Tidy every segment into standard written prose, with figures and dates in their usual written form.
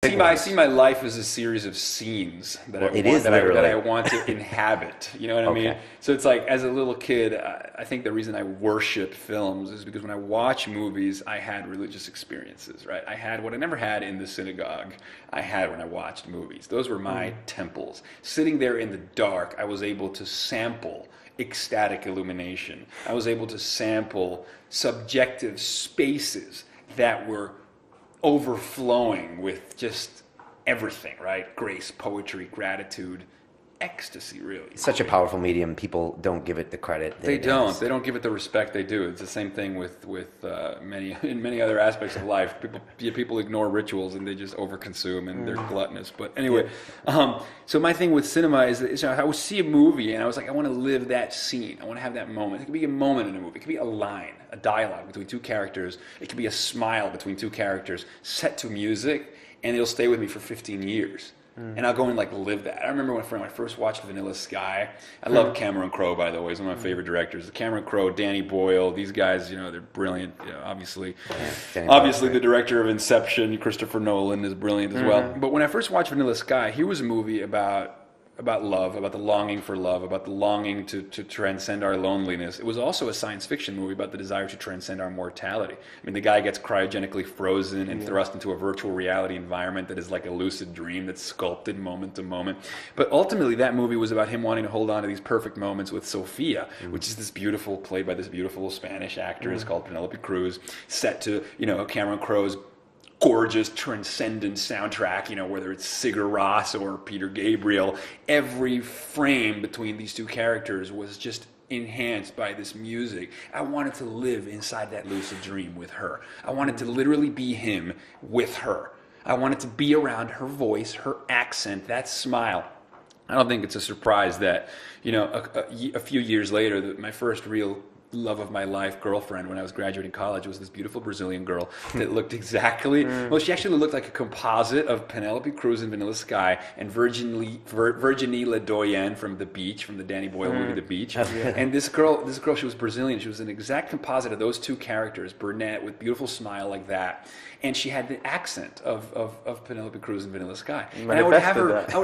I see my life as a series of scenes that I want to inhabit. You know what I mean? So it's like, as a little kid, I think the reason I worship films is because when I watch movies, I had religious experiences, right? I had what I never had in the synagogue. I had when I watched movies. Those were my temples. Sitting there in the dark, I was able to sample ecstatic illumination. I was able to sample subjective spaces that were overflowing with just everything, right? Grace, poetry, gratitude, ecstasy, really. Such a powerful medium. People don't give it the credit. They don't. They don't give it the respect they do. It's the same thing with many other aspects of life. People ignore rituals and they just overconsume and they're gluttonous. But anyway, so my thing with cinema is I would see a movie and I was like, I want to live that scene. I want to have that moment. It could be a moment in a movie. It could be a line, a dialogue between two characters. It could be a smile between two characters set to music, and it'll stay with me for 15 years. And I'll go and like live that. I remember when I first watched Vanilla Sky. I love Cameron Crowe, by the way. He's one of my favorite directors. Cameron Crowe, Danny Boyle, these guys, they're brilliant. Obviously, the director of Inception, Christopher Nolan, is brilliant as well. But when I first watched Vanilla Sky, here was a movie about love, about the longing for love, about the longing to transcend our loneliness. It was also a science fiction movie about the desire to transcend our mortality. I mean, the guy gets cryogenically frozen and thrust into a virtual reality environment that is like a lucid dream that's sculpted moment to moment. But ultimately, that movie was about him wanting to hold on to these perfect moments with Sophia, which is played by this beautiful Spanish actress called Penelope Cruz, set to, Cameron Crowe's gorgeous, transcendent soundtrack, whether it's Sigur Rós or Peter Gabriel. Every frame between these two characters was just enhanced by this music. I wanted to live inside that lucid dream with her. I wanted to literally be him with her. I wanted to be around her voice, her accent, that smile. I don't think it's a surprise that, a few years later, my first real love of my life girlfriend when I was graduating college was this beautiful Brazilian girl that looked exactly, well, she actually looked like a composite of Penelope Cruz in Vanilla Sky and Virginie Ledoyen from the Danny Boyle movie The Beach. And this girl, she was Brazilian. She was an exact composite of those two characters, brunette with beautiful smile like that. And she had the accent of Penelope Cruz in Vanilla Sky. And I would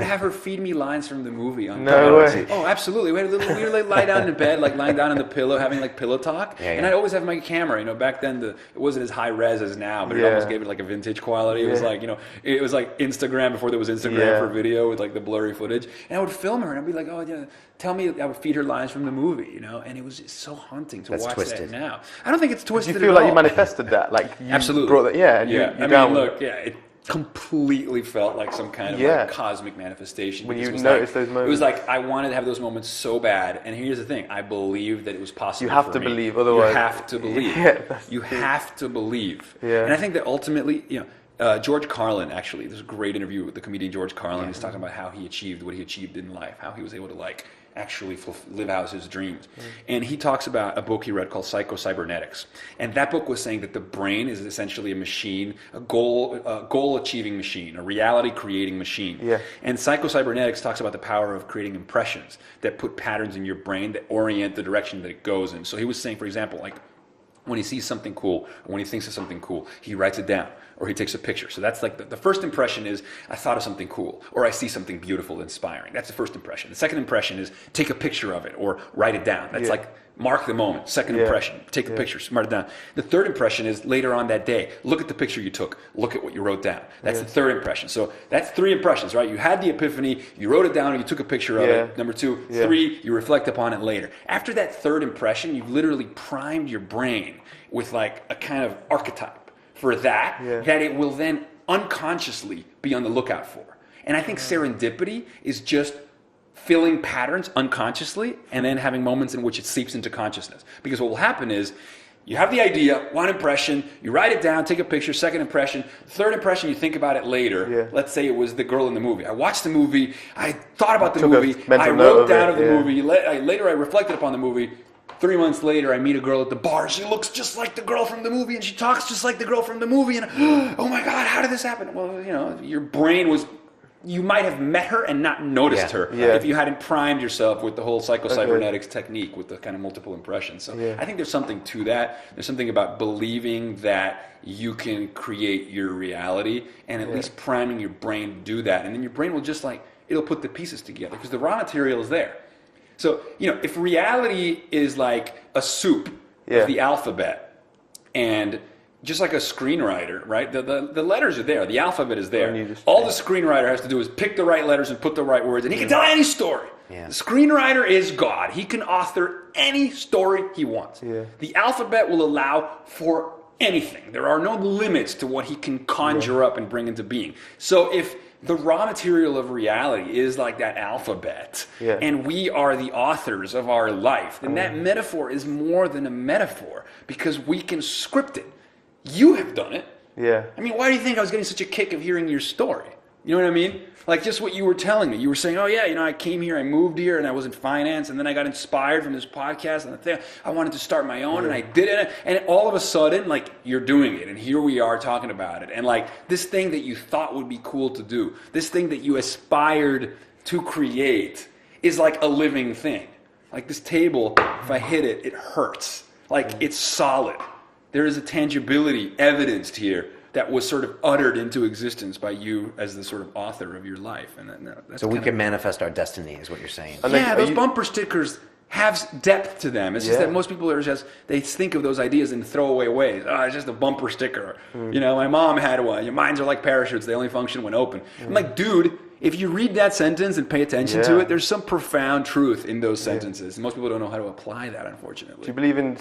have her feed me lines from the movie. No way. Oh, absolutely. We would lie down in bed, like lying down on the pillow, having like pillow talk. And I'd always have my camera. Back then it wasn't as high res as now, but it almost gave it like a vintage quality. It was like, it was like Instagram before there was Instagram for video with like the blurry footage. And I would film her and I'd be like, oh yeah, tell me. I would feed her lines from the movie, and it was just so haunting to watch that now. I don't think it's twisted at all. You feel like you manifested that, like you absolutely brought that, it completely felt like some kind of like cosmic manifestation. When you notice those moments. It was like I wanted to have those moments so bad. And here's the thing: I believed that it was possible. You have to believe, otherwise you have to believe. You have to believe. And I think that ultimately, George Carlin, actually, there's a great interview with the comedian George Carlin. He's talking about how he achieved what he achieved in life, how he was able to actually live out his dreams. And he talks about a book he read called Psycho-Cybernetics. And that book was saying that the brain is essentially a machine, a goal-achieving machine, a reality-creating machine. And Psycho-Cybernetics talks about the power of creating impressions that put patterns in your brain that orient the direction that it goes in. So he was saying, for example, like when he sees something cool, or when he thinks of something cool, he writes it down, or he takes a picture. So that's like the first impression is, I thought of something cool, or I see something beautiful, inspiring. That's the first impression. The second impression is, take a picture of it, or write it down. That's like, mark the moment. Second impression, take a picture, write it down. The third impression is, later on that day, look at the picture you took, look at what you wrote down. That's the third impression. So that's three impressions, right? You had the epiphany, you wrote it down, or you took a picture of it. Number two. Three, you reflect upon it later. After that third impression, you've literally primed your brain with like a kind of archetype for that it will then unconsciously be on the lookout for. And I think serendipity is just filling patterns unconsciously and then having moments in which it seeps into consciousness. Because what will happen is, you have the idea, one impression, you write it down, take a picture, second impression, third impression, you think about it later. Let's say it was the girl in the movie. I watched the movie, I thought about the movie, I wrote down of the movie, later I reflected upon the movie. 3 months later, I meet a girl at the bar. She looks just like the girl from the movie, and she talks just like the girl from the movie. And oh my God, how did this happen? Well, your brain was you might have met her and not noticed her if you hadn't primed yourself with the whole psycho-cybernetics technique with the kind of multiple impressions. So I think there's something to that. There's something about believing that you can create your reality and at least priming your brain to do that. And then your brain will just it'll put the pieces together because the raw material is there. So, if reality is like a soup of the alphabet and just like a screenwriter, right? The letters are there. The alphabet is there. All the screenwriter has to do is pick the right letters and put the right words, and he can tell any story. Yeah. The screenwriter is God. He can author any story he wants. Yeah. The alphabet will allow for anything. There are no limits to what he can conjure up and bring into being. So if the raw material of reality is like that alphabet, and we are the authors of our life, then that metaphor is more than a metaphor because we can script it. You have done it. Yeah. I mean, why do you think I was getting such a kick of hearing your story? You know what I mean? Like just what you were telling me. You were saying, oh yeah, I came here, I moved here, and I was in finance, and then I got inspired from this podcast, and the thing, I wanted to start my own, and I did it, and all of a sudden, you're doing it, and here we are talking about it, and this thing that you thought would be cool to do, this thing that you aspired to create is like a living thing. Like this table, if I hit it, it hurts. It's solid. There is a tangibility evidenced here that was sort of uttered into existence by you as the sort of author of your life. And that's so we can manifest our destiny, is what you're saying. Yeah, those bumper stickers have depth to them. It's just that most people they think of those ideas in throwaway ways. Oh, it's just a bumper sticker. My mom had one. Your minds are like parachutes. They only function when open. I'm like, dude, if you read that sentence and pay attention to it, there's some profound truth in those sentences. Most people don't know how to apply that, unfortunately. Do you believe in